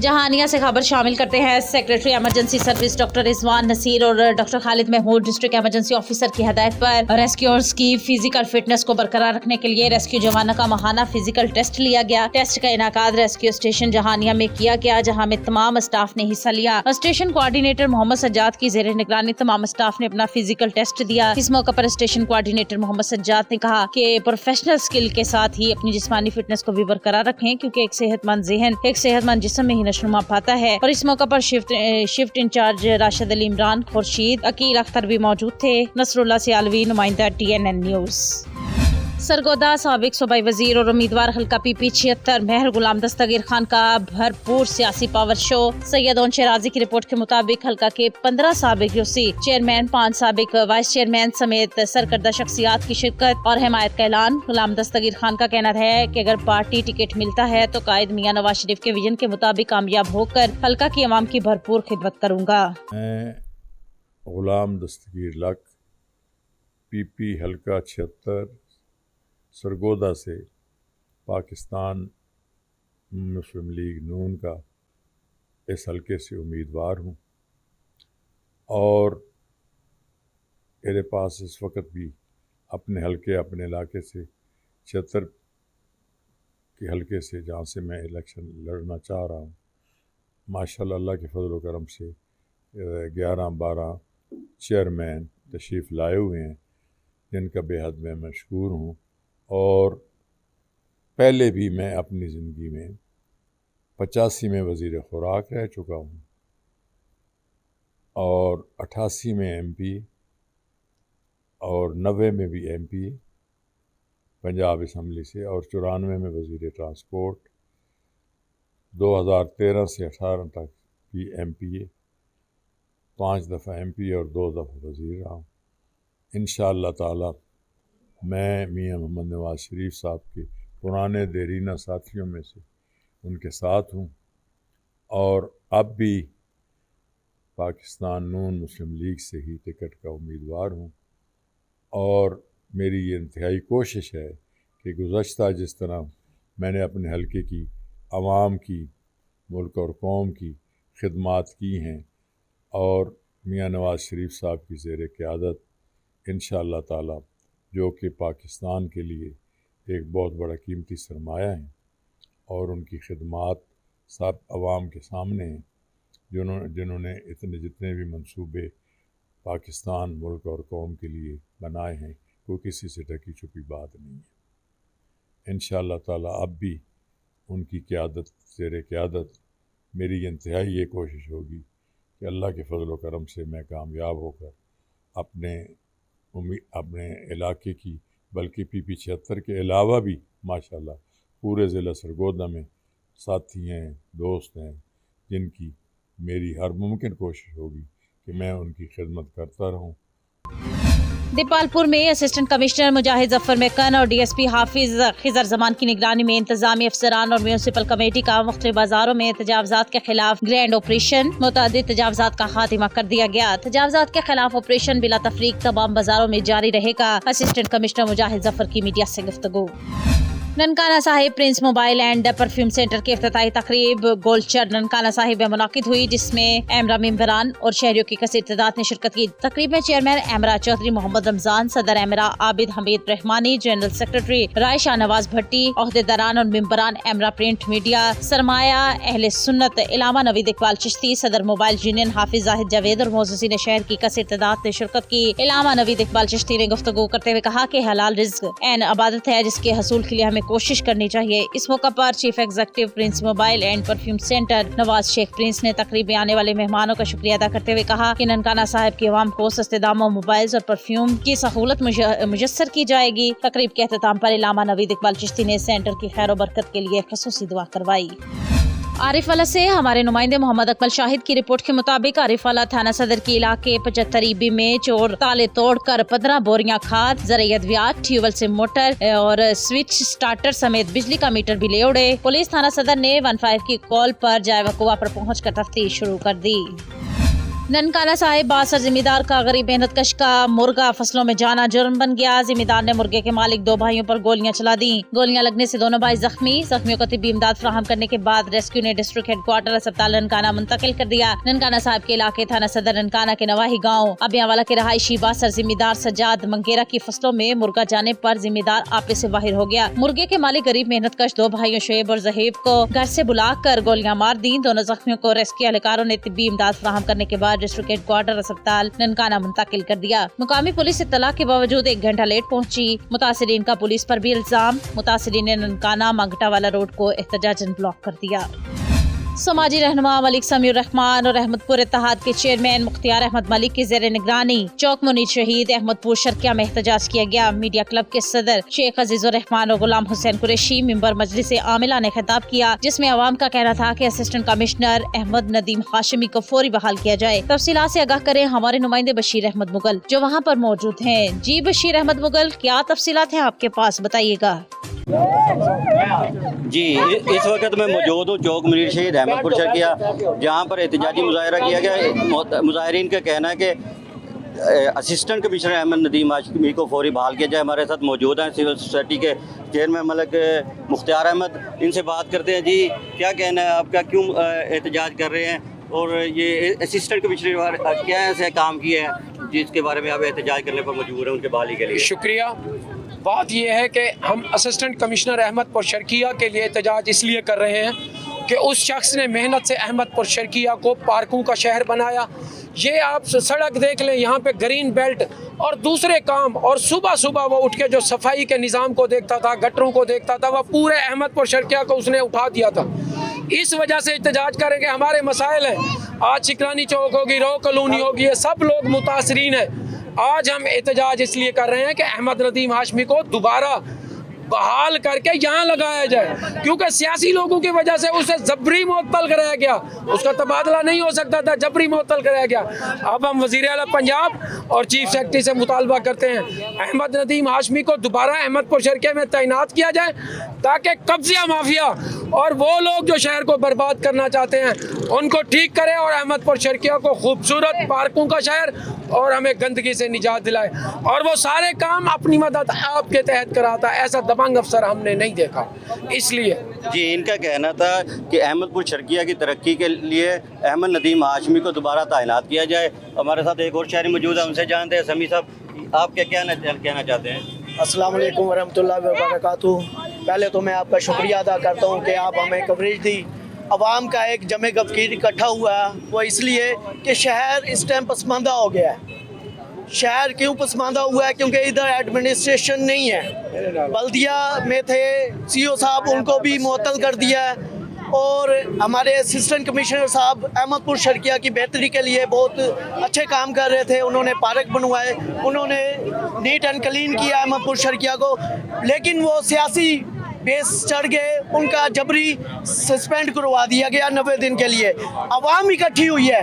جہانیہ سے خبر شامل کرتے ہیں۔ سیکریٹری ایمرجنسی سروس ڈاکٹر رضوان نصیر اور ڈاکٹر خالد محمود ڈسٹرکٹ ایمرجنسی آفیسر کی ہدایت پر ریسکیورز کی فزیکل فٹنس کو برقرار رکھنے کے لیے ریسکیو جوانوں کا ماہانہ فزیکل ٹیسٹ لیا گیا۔ ٹیسٹ کا انعقاد ریسکیو اسٹیشن جہانیہ میں کیا گیا، جہاں میں تمام اسٹاف نے حصہ لیا۔ اسٹیشن کوآرڈینیٹر محمد سجاد کی زیر نگرانی تمام اسٹاف نے اپنا فزیکل ٹیسٹ دیا۔ اس موقع پر اسٹیشن کوآرڈینیٹر محمد سجاد نے کہا کہ پروفیشنل اسکل کے ساتھ ہی اپنی جسمانی فٹنس کو بھی برقرار رکھیں، کیونکہ ایک صحت مند ذہن ایک صحت مند جسم میں ہی نشوونما پاتا ہے۔ اور اس موقع پر شفٹ انچارج راشد علی عمران، خورشید، عقیل اختر بھی موجود تھے۔ نصر اللہ سیالوی، نمائندہ TNN نیوز۔ سرگودا سابق صوبائی وزیر اور امیدوار حلقہ PP 76 مہر غلام دستگیر خان کا بھرپور سیاسی پاور شو۔ سید اون شیرازی کی رپورٹ کے مطابق حلقہ کے 15 سابق یوسی چیئرمین، 5 سابق وائس چیئرمین سمیت سرکردہ شخصیات کی شرکت اور حمایت کا اعلان۔ غلام دستگیر خان کا کہنا ہے کہ اگر پارٹی ٹکٹ ملتا ہے تو قائد میاں نواز شریف کے ویژن کے مطابق کامیاب ہو کر حلقہ کی عوام کی بھرپور خدمت کروں گا۔ میں غلام دستگیر لک PP حلقہ 76 سرگودا سے پاکستان مسلم لیگ نون کا اس حلقے سے امیدوار ہوں، اور میرے پاس اس وقت بھی اپنے حلقے اپنے علاقے سے 76 کے حلقے سے جہاں سے میں الیکشن لڑنا چاہ رہا ہوں، ماشاءاللہ اللہ کے فضل و کرم سے 11-12 چیئرمین تشریف لائے ہوئے ہیں، جن کا بے حد میں مشکور ہوں۔ اور پہلے بھی میں اپنی زندگی میں 85 میں وزیر خوراک رہ چکا ہوں، اور 88 میں MP، اور 90 میں بھی MP پنجاب اسمبلی سے، اور 94 میں وزیر ٹرانسپورٹ، 2013 سے 18 تک بھی MP، 5 دفعہ MP اور 2 دفعہ وزیر رہا ہوں۔ انشاءاللہ تعالی میں میاں محمد نواز شریف صاحب کے پرانے دیرینہ ساتھیوں میں سے ان کے ساتھ ہوں، اور اب بھی پاکستان نون مسلم لیگ سے ہی ٹکٹ کا امیدوار ہوں۔ اور میری یہ انتہائی کوشش ہے کہ گزشتہ جس طرح میں نے اپنے حلقے کی عوام کی، ملک اور قوم کی خدمات کی ہیں، اور میاں نواز شریف صاحب کی زیر قیادت انشاءاللہ تعالی، جو کہ پاکستان کے لیے ایک بہت بڑا قیمتی سرمایہ ہیں، اور ان کی خدمات سب عوام کے سامنے ہیں، جنہوں نے جتنے بھی منصوبے پاکستان ملک اور قوم کے لیے بنائے ہیں، کوئی کسی سے ڈھکی چھپی بات نہیں ہے۔ انشاءاللہ تعالی اب بھی ان کی قیادت، زیر قیادت میری انتہائی یہ کوشش ہوگی کہ اللہ کے فضل و کرم سے میں کامیاب ہو کر اپنے علاقے کی، بلکہ PP 76 کے علاوہ بھی ماشاءاللہ پورے ضلع سرگودا میں ساتھی ہیں، دوست ہیں، جن کی میری ہر ممکن کوشش ہوگی کہ میں ان کی خدمت کرتا رہوں۔ دیپالپور میں اسسٹنٹ کمشنر مجاہد ظفر میکن اور DSP حافظ خضر زمان کی نگرانی میں انتظامی افسران اور میونسپل کمیٹی کا مختلف بازاروں میں تجاوزات کے خلاف گرینڈ آپریشن۔ متعدد تجاوزات کا خاتمہ کر دیا گیا۔ تجاوزات کے خلاف آپریشن بلا تفریق تمام بازاروں میں جاری رہے گا۔ اسسٹنٹ کمشنر مجاہد ظفر کی میڈیا سے گفتگو۔ ننکانہ صاحب prince Mobile and Perfume centre کی افتتاحی تقریب گولچر ننکانہ صاحب میں منعقد ہوئی، جس میں ایمرا ممبران اور شہریوں کی کثیر تعداد نے شرکت کی۔ تقریب میں چیئرمین ایمرا چودھری محمد رمضان، صدر ایمرا عابد حمید رحمانی، جنرل سیکرٹری رائے شاہ نواز بھٹی، عہدیداران اور ممبران ایمرا پرنٹ میڈیا، سرمایہ اہل سنت علامہ نوید اقبال چشتی، صدر موبائل یونین حافظ زاہد جاوید اور معززین شہر کی کثیر تعداد نے شرکت کی۔ علامہ نوید اقبال چشتی نے گفتگو کرتے ہوئے کہا کہ حلال رزق عین عبادت ہے، جس کے حصول کے لیے ہمیں کوشش کرنی چاہیے۔ اس موقع پر chief executive Prince Mobile and Perfume Centre Nawaz Sheikh Prince نے تقریب میں آنے والے مہمانوں کا شکریہ ادا کرتے ہوئے کہا کہ ننکانہ صاحب کی عوام کو سستے داموں موبائلز اور پرفیوم کی سہولت میسر کی جائے گی۔ تقریب کے اختتام پر علامہ نوید اقبال چشتی نے سینٹر کی خیر و برکت کے لیے خصوصی دعا کروائی۔ عارف والا سے ہمارے نمائندے محمد اکمل شاہد کی رپورٹ کے مطابق عارف والا تھانہ صدر کے علاقے 75 EB میں چور تالے توڑ کر 15 بوریاں کھاد، زرعی ادویات، ٹیوبل سے موٹر اور سوئچ سٹارٹر سمیت بجلی کا میٹر بھی لے اڑے۔ پولیس تھانہ صدر نے 15 کی کال پر جائے وقوع پر پہنچ کر تفتیش شروع کر دی۔ ननकाना साहिब बासर जिम्मेदार का गरीब मेहनत कश का मुर्गा फसलों में जाना जुर्म बन गया। जिम्मेदार ने मुर्गे के मालिक 2 भाइयों पर गोलियां चला दी। गोलियां लगने से दोनों भाई जख्मियों को तिब्बी इमदाद फराहम करने के बाद रेस्क्यू ने डिस्ट्रिक्ट हेडक्वार्टर अस्पताल ननकाना मुंतकिल कर दिया। ननकाना साहिब के इलाके थाना सदर ननकाना के नवाही गाँव अबियावाला के रहायशी बासर जिम्मेदार सज्जाद मंगेरा की फसलों में मुर्गा जाने पर जिम्मेदार आपे से बाहर हो गया। मुर्गे के मालिक गरीब मेहनत कश 2 भाइयों शोएब और जहीब को घर से बुलाकर गोलियां मार दी। दोनों जख्मियों को रेस्क्यू एहलकारों ने तिब्बी इमदाद फराहम करने के बाद डिस्ट्रिक्ट हेडक्वार्टर अस्पताल ननकाना मुंतकिल कर दिया। मुकामी पुलिस इत्तला के बावजूद 1 घंटा लेट पहुंची। मुतासिरीन का पुलिस पर भी इल्जाम। मुतासिरीन ने ननकाना मंगटा वाला रोड को एहतजाजन ब्लॉक कर दिया। समाजी रहनुमा मलिक समीउर रहमान और अहमदपुर इत्तेहाद के चेयरमैन मुख्तियार अहमद मलिक की ज़ेर निगरानी चौक मुनीर शहीद अहमदपुर शर्किया में एहतजाज किया गया। मीडिया क्लब के सदर शेख अजीजुर रहमान और गुलाम हुसैन कुरैशी मिंबर मजलिस आमिला ने खिताब किया, जिसमें अवाम का कहना था कि असिस्टेंट कमिश्नर अहमद नदीम हाशिमी को फौरी बहाल किया जाए। तफसीलात से आगाह करें हमारे नुमाइंदे बशीर अहमद मुगल जो वहाँ पर मौजूद हैं। जी बशीर अहमद मुगल, क्या तफसीलात हैं आपके पास, बताइएगा। जी, इस वक्त मैं मौजूद हूँ चौक मुनीर शहीद अहमदपुर शर्किया, जहाँ पर एहतजाजी मुजाहरा किया गया। मुजाहरीन का कहना है कि असिस्टेंट कमिश्नर अहमद नदीम हाशिमी को फौरी बहाल किया जाए। हमारे साथ मौजूद हैं सिविल सोसाइटी के चेयरमैन मलिक मुख्तियार अहमद। इनसे बात करते हैं। जी, क्या कहना है आपका, क्यों एहतजाज कर रहे हैं, और ये असिस्टेंट कमिश्नर क्या ऐसे काम किए हैं जिसके बारे में आप एहतजाज करने पर मजबूर हैं उनके बहाली के लिए? शुक्रिया। बात यह है कि हम असिस्टेंट कमिश्नर अहमदपुर शर्किया के लिए एहतजाज इसलिए कर रहे हैं कि उस शख्स ने मेहनत से अहमदपुर शर्किया को पार्कों का शहर बनाया। ये आप सड़क देख लें, यहाँ पे ग्रीन बेल्ट और दूसरे काम, और सुबह सुबह वो उठ के जो सफाई के निज़ाम को देखता था, गटरों को देखता था, वह पूरे अहमदपुर शर्किया को उसने उठा दिया था। इस वजह से एहतजाज करेंगे। हमारे मसाइल हैं, आज शिकरानी चौक होगी, रो कॉलोनी होगी, ये सब लोग मुतासरीन हैं। आज हम एहतजाज इसलिए कर रहे हैं कि अहमद नदीम हाशमी को दोबारा बहाल करके यहाँ लगाया जाए, क्योंकि सियासी लोगों की वजह से उसे जबरी मुअत्तल कराया गया। उसका तबादला नहीं हो सकता था, जबरी मुअत्तल कराया गया। अब हम वज़ीर आला पंजाब और चीफ सेक्रेटरी से मुतालबा करते हैं अहमद नदीम हाशमी को दोबारा अहमदपुर शर्किया में तैनात किया जाए, ताकि कब्ज़िया माफिया और वो लोग जो शहर को बर्बाद करना चाहते हैं उनको ठीक करें, और अहमदपुर शर्किया को खूबसूरत पार्कों का शहर और हमें गंदगी से निजात दिलाए। और वो सारे काम अपनी मदद आपके तहत कराता है, ऐसा दबंग अफसर हमने नहीं देखा। इसलिए जी, इनका कहना था कि अहमदपुर शर्किया की तरक्की के लिए अहमद नदीम हाशमी को दोबारा तैनात किया जाए। हमारे साथ एक और शहरी मौजूद है, उनसे जानते हैं। समी साहब, आप क्या कहना चाहते हैं? अस्सलाम वालेकुम वरहमतुल्लाहि वबरकातुहू। पहले तो मैं आपका शुक्रिया अदा करता हूँ कि आप हमें कवरेज दी। अवाम का एक जमे गफ़कीर इकट्ठा हुआ है, वो इसलिए कि शहर इस टाइम पसमानदा हो गया है। शहर क्यों पसमानदा हुआ है? क्योंकि इधर एडमिनिस्ट्रेशन नहीं है। बल्दिया में थे सीओ साहब, उनको भी मुअत्तल कर दिया है, और हमारे असिस्टेंट कमिश्नर साहब अहमदपुर शर्किया की बेहतरी के लिए बहुत अच्छे काम कर रहे थे। उन्होंने पार्क बनवाए, उन्होंने नीट एंड क्लीन किया अहमदपुर शर्किया को, लेकिन वो सियासी बेस चढ़ गए, उनका जबरी सस्पेंड करवा दिया गया 90 दिन के लिए। अवाम इकट्ठी हुई है,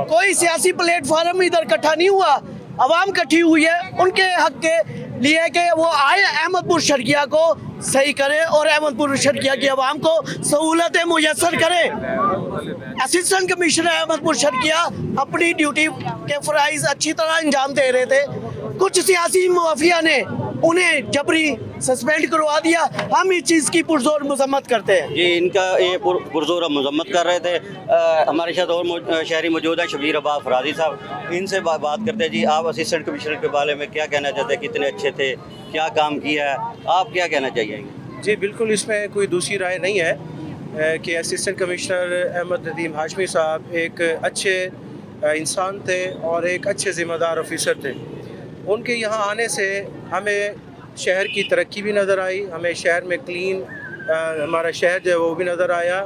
कोई सियासी प्लेटफार्म इधर इकट्ठा नहीं हुआ, अवाम इकट्ठी हुई है उनके हक के लिए कि वो आए अहमदपुर शर्किया को सही करें और अहमदपुर शर्किया की अवाम को सहूलतें मुयस्सर करें। असिस्टेंट कमिश्नर अहमदपुर शर्किया अपनी ड्यूटी के फ़राइज़ अच्छी तरह अंजाम दे रहे थे, कुछ सियासी माफिया ने उन्हें जबरी सस्पेंड करवा दिया। हम इस चीज़ की पुरजोर मजम्मत करते हैं। जी, इनका ये पुरजोर हम मजम्मत कर रहे थे। हमारे साथ और शहरी मौजूद हैं, शबीर अब्बास फराजी साहब। इनसे बात करते हैं। जी, आप असिस्टेंट कमिश्नर के बारे में क्या कहना चाहते हैं? कितने अच्छे थे, क्या काम किया है, आप क्या कहना चाहिए? जी, बिल्कुल इसमें कोई दूसरी राय नहीं है कि असिस्टेंट कमिश्नर अहमद नदीम हाशमी साहब एक अच्छे इंसान थे और एक अच्छे ज़िम्मेदार ऑफिसर थे। उनके यहाँ आने से हमें शहर की तरक्की भी नज़र आई, हमें शहर में क्लीन हमारा शहर जो है वो भी नज़र आया,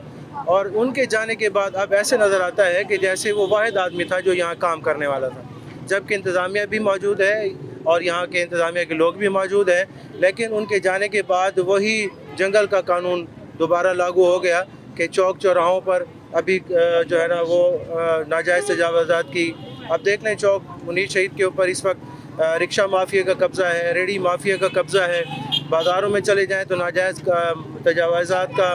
और उनके जाने के बाद अब ऐसे नज़र आता है कि जैसे वो वाहिद आदमी था जो यहाँ काम करने वाला था। जबकि इंतज़ामिया भी मौजूद है और यहाँ के इंतज़ामिया के लोग भी मौजूद हैं, लेकिन उनके जाने के बाद वही जंगल का कानून दोबारा लागू हो गया कि चौक चौराहों पर अभी जो है ना वो नाजायज़ तजावज़ात की। अब देख लें, चौक मुनीर शहीद के ऊपर इस वक्त रिक्शा माफिया का कब्ज़ा है, रेडी माफिया का कब्ज़ा है, बाज़ारों में चले जाएं तो नाजायज़ तजावज़ात का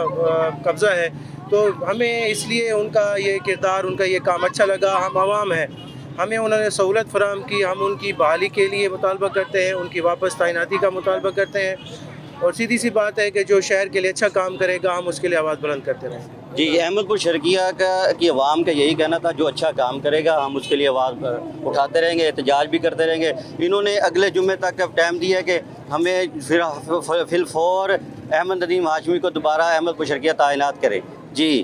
कब्ज़ा है। تو ہمیں اس لیے ان کا یہ کردار، ان کا یہ کام اچھا لگا. ہم عوام ہیں، ہمیں انہوں نے سہولت فراہم کی، ہم ان کی بحالی کے لیے مطالبہ کرتے ہیں، ان کی واپس تعیناتی کا مطالبہ کرتے ہیں. اور سیدھی سی بات ہے کہ جو شہر کے لیے اچھا کام کرے گا ہم اس کے لیے آواز بلند کرتے رہیں گے. جی، احمد پور شرقیہ کی عوام کا یہی کہنا تھا جو اچھا کام کرے گا ہم اس کے لیے آواز اٹھاتے رہیں گے، احتجاج بھی کرتے رہیں گے. انہوں نے اگلے جمعے تک ٹائم دیا کہ ہمیں فی الفور احمد ندیم ہاشمی کو دوبارہ احمد پور شرقیہ تعینات کرے. جی.